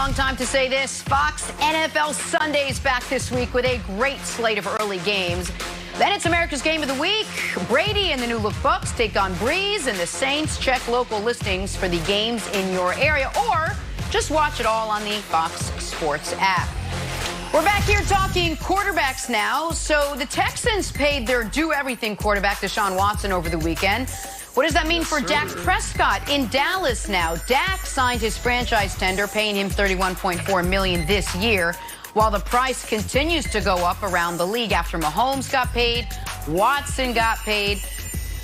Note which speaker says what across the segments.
Speaker 1: wrong time to say this. Fox NFL Sunday's back this week with a great slate of early games. Then it's America's Game of the Week. Brady and the new look Bucs take on Breeze, and the Saints. Check local listings for the games in your area, or just watch it all on the Fox Sports app. We're back here talking quarterbacks now. So the Texans paid their do-everything quarterback Deshaun Watson over the weekend. What does that mean for Dak Prescott in Dallas now? Dak signed his franchise tender, paying him $31.4 million this year, while the price continues to go up around the league after Mahomes got paid, Watson got paid.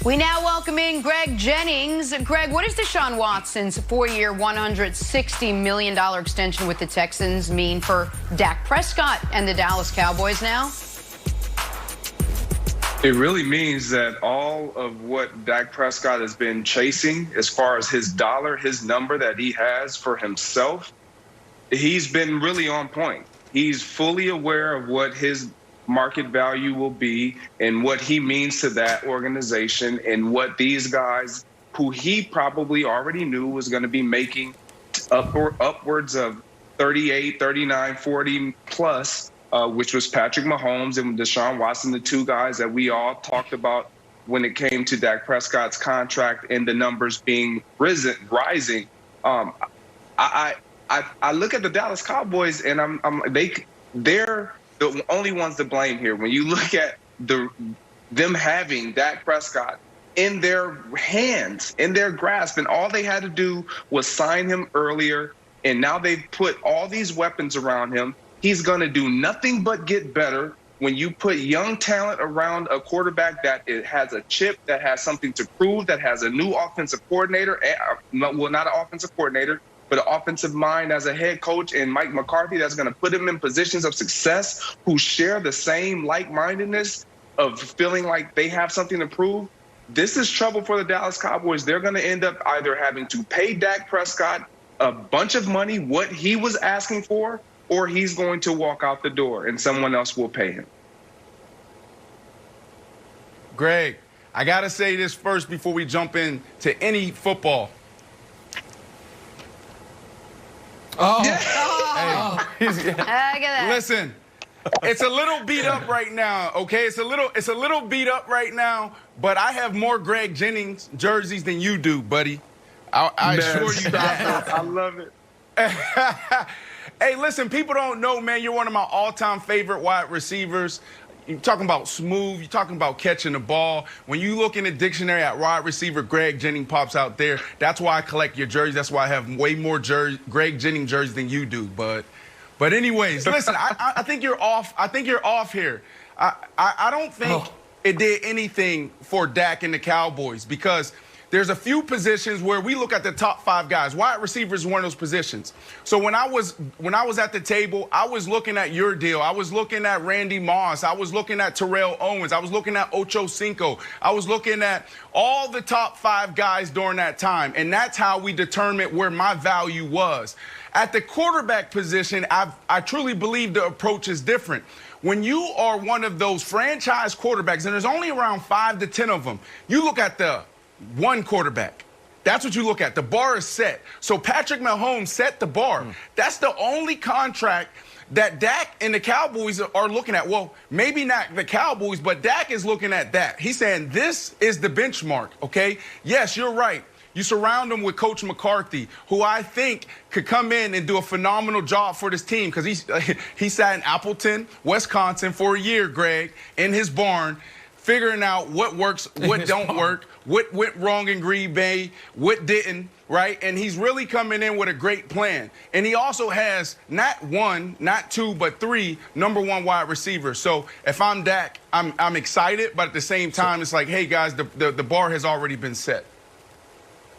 Speaker 1: We now welcome in Greg Jennings. Greg, what does Deshaun Watson's 4-year, $160 million extension with the Texans mean for Dak Prescott and the Dallas Cowboys now?
Speaker 2: It really means that all of what Dak Prescott has been chasing, as far as his dollar, his number that he has for himself, he's been really on point. He's fully aware of what his market value will be and what he means to that organization and what these guys, who he probably already knew was going to be making upwards of 38, 39, 40 plus, which was Patrick Mahomes and Deshaun Watson, the two guys that we all talked about when it came to Dak Prescott's contract and the numbers being rising. I look at the Dallas Cowboys and they're the only ones to blame here. When you look at them having Dak Prescott in their hands, in their grasp, and all they had to do was sign him earlier, and now they've put all these weapons around him. He's going to do nothing but get better when you put young talent around a quarterback that it has a chip, that has something to prove, that has a new offensive coordinator. Well, not an offensive coordinator, but an offensive mind as a head coach, and Mike McCarthy that's going to put him in positions of success, who share the same like-mindedness of feeling like they have something to prove. This is trouble for the Dallas Cowboys. They're going to end up either having to pay Dak Prescott a bunch of money, what he was asking for, or he's going to walk out the door and someone else will pay him.
Speaker 3: Greg, I got to say this first before we jump into any football.
Speaker 1: Oh. Hey. Look at that.
Speaker 3: Listen, it's a little beat up right now, okay? It's a little beat up right now, but I have more Greg Jennings jerseys than you do, buddy. I assure you that.
Speaker 2: I love it.
Speaker 3: Hey, listen, people don't know, man, you're one of my all-time favorite wide receivers. You're talking about smooth. You're talking about catching the ball. When you look in the dictionary at wide receiver, Greg Jennings pops out there. That's why I collect your jerseys. That's why I have way more Greg Jennings jerseys than you do. But anyways, listen, I think you're off. I think you're off here. I don't think it did anything for Dak and the Cowboys, because there's a few positions where we look at the top 5 guys. Wide receiver is one of those positions. So when I was at the table, I was looking at your deal. I was looking at Randy Moss. I was looking at Terrell Owens. I was looking at Ocho Cinco. I was looking at all the top 5 guys during that time. And that's how we determined where my value was. At the quarterback position, I truly believe the approach is different. When you are one of those franchise quarterbacks, and there's only around 5 to 10 of them, you look at the one quarterback. That's what you look at. The bar is set. So Patrick Mahomes set the bar. That's the only contract that Dak and the Cowboys are looking at. Well, maybe not the Cowboys, but Dak is looking at that. He's saying this is the benchmark, okay? Yes, you're right. You surround him with Coach McCarthy, who I think could come in and do a phenomenal job for this team, because he sat in Appleton, Wisconsin for a year, Greg, in his barn, figuring out what works, what don't work, what went wrong in Green Bay, what didn't, right? And he's really coming in with a great plan. And he also has not 1, not 2, but 3 number 1 wide receivers. So if I'm Dak, I'm excited, but at the same time, it's like, hey, guys, the bar has already been set.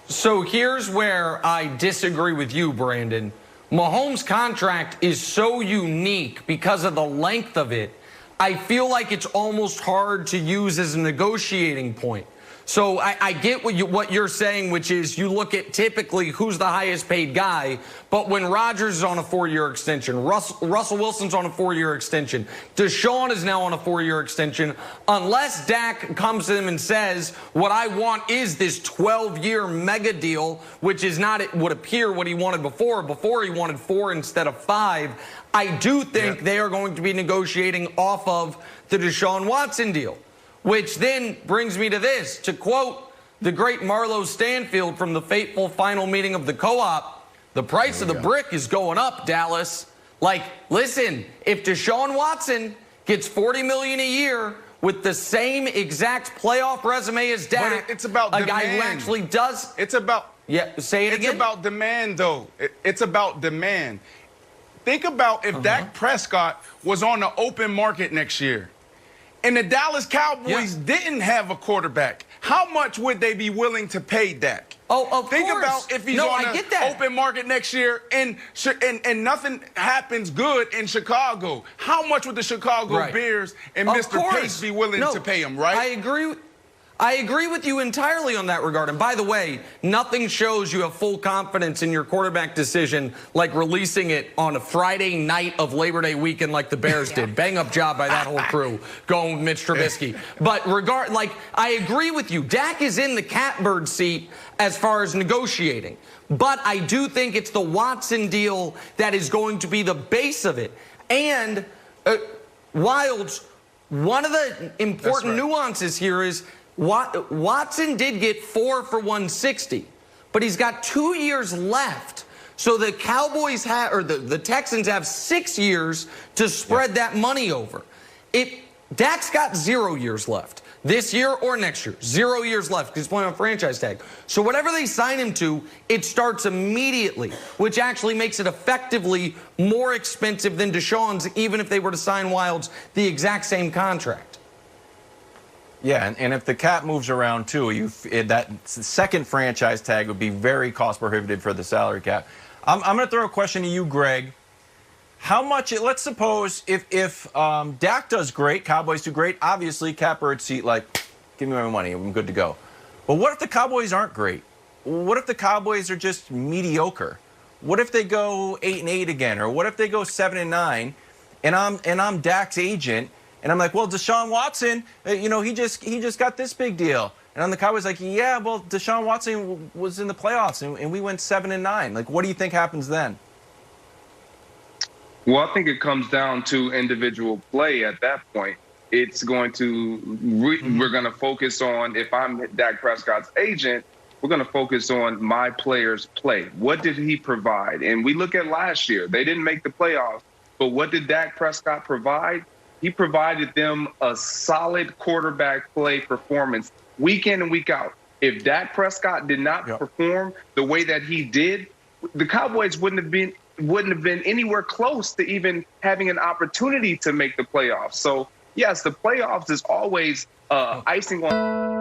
Speaker 4: So here's where I disagree with you, Brandon. Mahomes' contract is so unique because of the length of it. I feel like it's almost hard to use as a negotiating point. So I get what you're saying, which is you look at typically who's the highest paid guy, but when Rodgers is on a 4-year extension, Russell Wilson's on a 4-year extension, Deshaun is now on a 4-year extension, unless Dak comes to them and says, what I want is this 12-year mega deal, which is not, it would appear, what he wanted before. Before he wanted 4 instead of 5. I do think they are going to be negotiating off of the Deshaun Watson deal. Which then brings me to this. To quote the great Marlo Stanfield from the fateful final meeting of the co-op, the price of the brick is going up, Dallas. Like, listen, if Deshaun Watson gets $40 million a year with the same exact playoff resume as Dak,
Speaker 3: it's about
Speaker 4: a
Speaker 3: demand.
Speaker 4: guy who actually does.
Speaker 3: It's about.
Speaker 4: Yeah, say it again.
Speaker 3: It's about demand, though. It's about demand. Think about if Dak Prescott was on the open market next year. And the Dallas Cowboys didn't have a quarterback. How much would they be willing to pay Dak?
Speaker 4: Oh, of course.
Speaker 3: Think about if he's on the open market next year and nothing happens good in Chicago. How much would the Chicago Bears and Mr. Pace be willing to pay him, right?
Speaker 4: I agree with you entirely on that regard. And by the way, nothing shows you have full confidence in your quarterback decision like releasing it on a Friday night of Labor Day weekend like the Bears did. Bang up job by that whole crew going with Mitch Trubisky. But I agree with you. Dak is in the catbird seat as far as negotiating. But I do think it's the Watson deal that is going to be the base of it. And Wilds, one of the important nuances here is Watson did get 4 for $160, but he's got 2 years left. So the Cowboys have, or the Texans have 6 years to spread that money over. Dak's got 0 years left. This year or next year. 0 years left because he's playing on franchise tag. So whatever they sign him to, it starts immediately, which actually makes it effectively more expensive than Deshaun's, even if they were to sign Wilds the exact same contract.
Speaker 5: Yeah, and if the cap moves around too, that second franchise tag would be very cost prohibitive for the salary cap. I'm going to throw a question to you, Greg. How much? Let's suppose if Dak does great, Cowboys do great. Obviously, catbird seat, like, give me my money, I'm good to go. But what if the Cowboys aren't great? What if the Cowboys are just mediocre? What if they go 8-8 again, or what if they go 7-9, and I'm Dak's agent? And I'm like, well, Deshaun Watson, he just got this big deal. And on the Cowboys, like, yeah, well, Deshaun Watson was in the playoffs, and we went 7-9. Like, what do you think happens then?
Speaker 2: Well, I think it comes down to individual play at that point. It's going to, we're going to focus on, if I'm Dak Prescott's agent, we're going to focus on my player's play. What did he provide? And we look at last year. They didn't make the playoffs, but what did Dak Prescott provide? He provided them a solid quarterback play performance week in and week out. If Dak Prescott did not perform the way that he did, the Cowboys wouldn't have been anywhere close to even having an opportunity to make the playoffs. So, yes, the playoffs is always icing on.